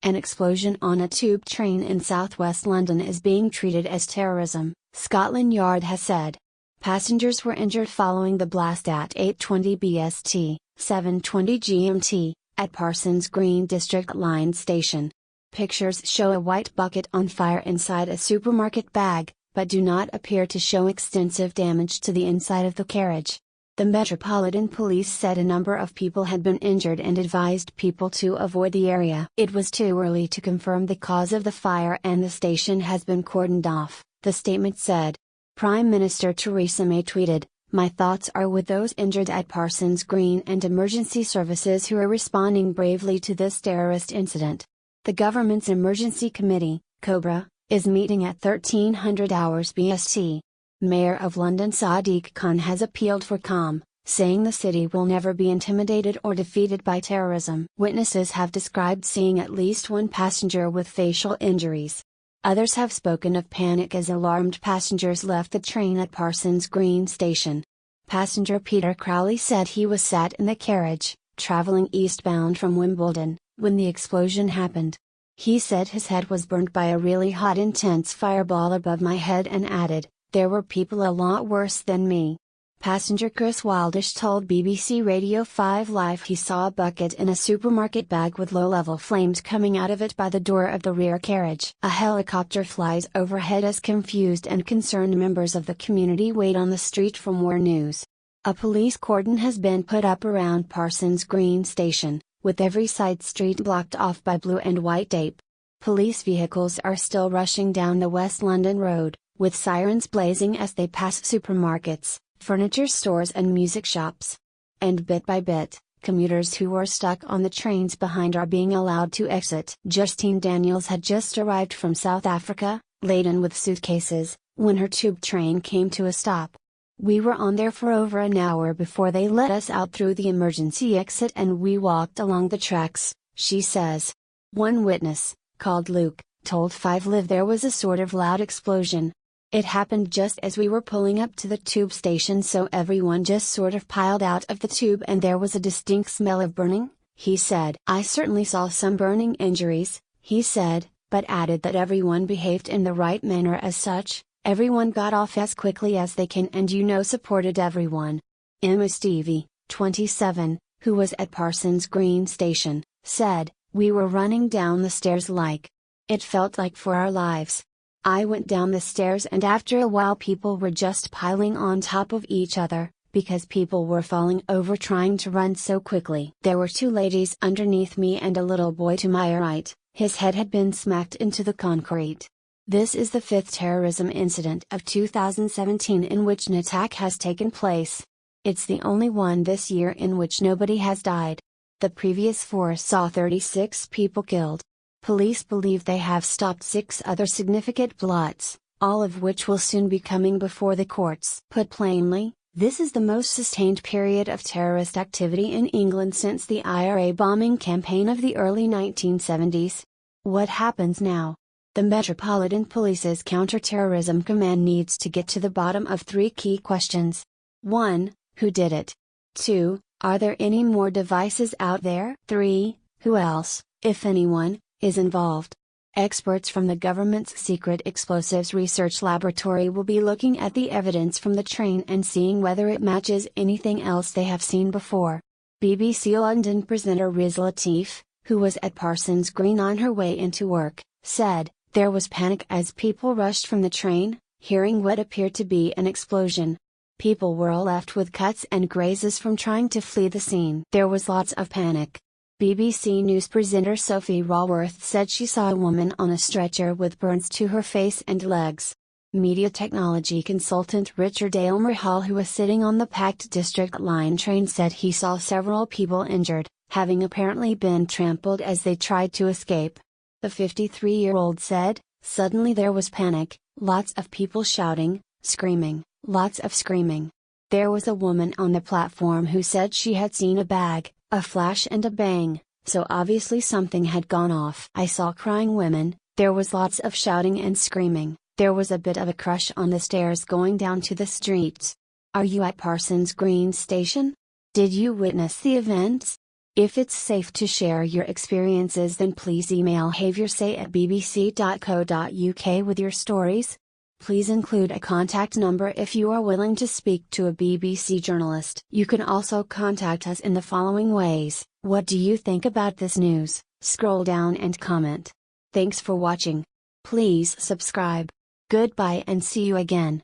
An explosion on a tube train in southwest London is being treated as terrorism, Scotland Yard has said. Passengers were injured following the blast at 8:20 BST, 7:20 GMT, at Parsons Green District Line station. Pictures show a white bucket on fire inside a supermarket bag, but do not appear to show extensive damage to the inside of the carriage. The Metropolitan Police said a number of people had been injured and advised people to avoid the area. It was too early to confirm the cause of the fire and the station has been cordoned off, the statement said. Prime Minister Theresa May tweeted, "My thoughts are with those injured at Parsons Green and emergency services who are responding bravely to this terrorist incident." The government's emergency committee, COBRA, is meeting at 1300 hours BST. Mayor of London Sadiq Khan has appealed for calm, saying the city will never be intimidated or defeated by terrorism. Witnesses have described seeing at least one passenger with facial injuries. Others have spoken of panic as alarmed passengers left the train at Parsons Green station. Passenger Peter Crowley said he was sat in the carriage, travelling eastbound from Wimbledon, when the explosion happened. He said his head was burned by a really hot intense fireball above my head and added, "There were people a lot worse than me." Passenger Chris Wildish told BBC Radio 5 Live he saw a bucket in a supermarket bag with low-level flames coming out of it by the door of the rear carriage. A helicopter flies overhead as confused and concerned members of the community wait on the street for more news. A police cordon has been put up around Parsons Green station, with every side street blocked off by blue and white tape. Police vehicles are still rushing down the West London Road, with sirens blazing as they pass supermarkets, furniture stores and music shops. And bit by bit, commuters who were stuck on the trains behind are being allowed to exit. Justine Daniels had just arrived from South Africa, laden with suitcases, when her tube train came to a stop. "We were on there for over an hour before they let us out through the emergency exit and we walked along the tracks," she says. One witness, called Luke, told 5 Live there was a sort of loud explosion. "It happened just as we were pulling up to the tube station, so everyone just sort of piled out of the tube and there was a distinct smell of burning," he said. "I certainly saw some burning injuries," he said, but added that everyone behaved in the right manner as such. "Everyone got off as quickly as they can and supported everyone." Emma Stevie, 27, who was at Parsons Green station, said, "We were running down the stairs like it felt like for our lives. I went down the stairs and after a while people were just piling on top of each other, because people were falling over trying to run so quickly. There were 2 ladies underneath me and a little boy to my right, his head had been smacked into the concrete." This is the 5th terrorism incident of 2017 in which an attack has taken place. It's the only one this year in which nobody has died. The previous 4 saw 36 people killed. Police believe they have stopped 6 other significant plots, all of which will soon be coming before the courts. Put plainly, this is the most sustained period of terrorist activity in England since the IRA bombing campaign of the early 1970s. What happens now? The Metropolitan Police's Counter-Terrorism Command needs to get to the bottom of 3 key questions. 1. Who did it? 2. Are there any more devices out there? 3. Who else, if anyone, is involved? Experts from the government's Secret Explosives Research Laboratory will be looking at the evidence from the train and seeing whether it matches anything else they have seen before. BBC London presenter Riz Latif, who was at Parsons Green on her way into work, said, "There was panic as people rushed from the train, hearing what appeared to be an explosion. People were left with cuts and grazes from trying to flee the scene. There was lots of panic." BBC News presenter Sophie Raworth said she saw a woman on a stretcher with burns to her face and legs. Media technology consultant Richard Aylmer Hall, who was sitting on the packed District Line train, said he saw several people injured, having apparently been trampled as they tried to escape. The 53-year-old said, "Suddenly there was panic, lots of people shouting, screaming, lots of screaming. There was a woman on the platform who said she had seen a bag, a flash and a bang, so obviously something had gone off. I saw crying women, there was lots of shouting and screaming, there was a bit of a crush on the stairs going down to the streets." Are you at Parsons Green station? Did you witness the events? If it's safe to share your experiences, then please email haveyoursay@bbc.co.uk with your stories. Please include a contact number if you are willing to speak to a BBC journalist. You can also contact us in the following ways. What do you think about this news? Scroll down and comment. Thanks for watching. Please subscribe. Goodbye and see you again.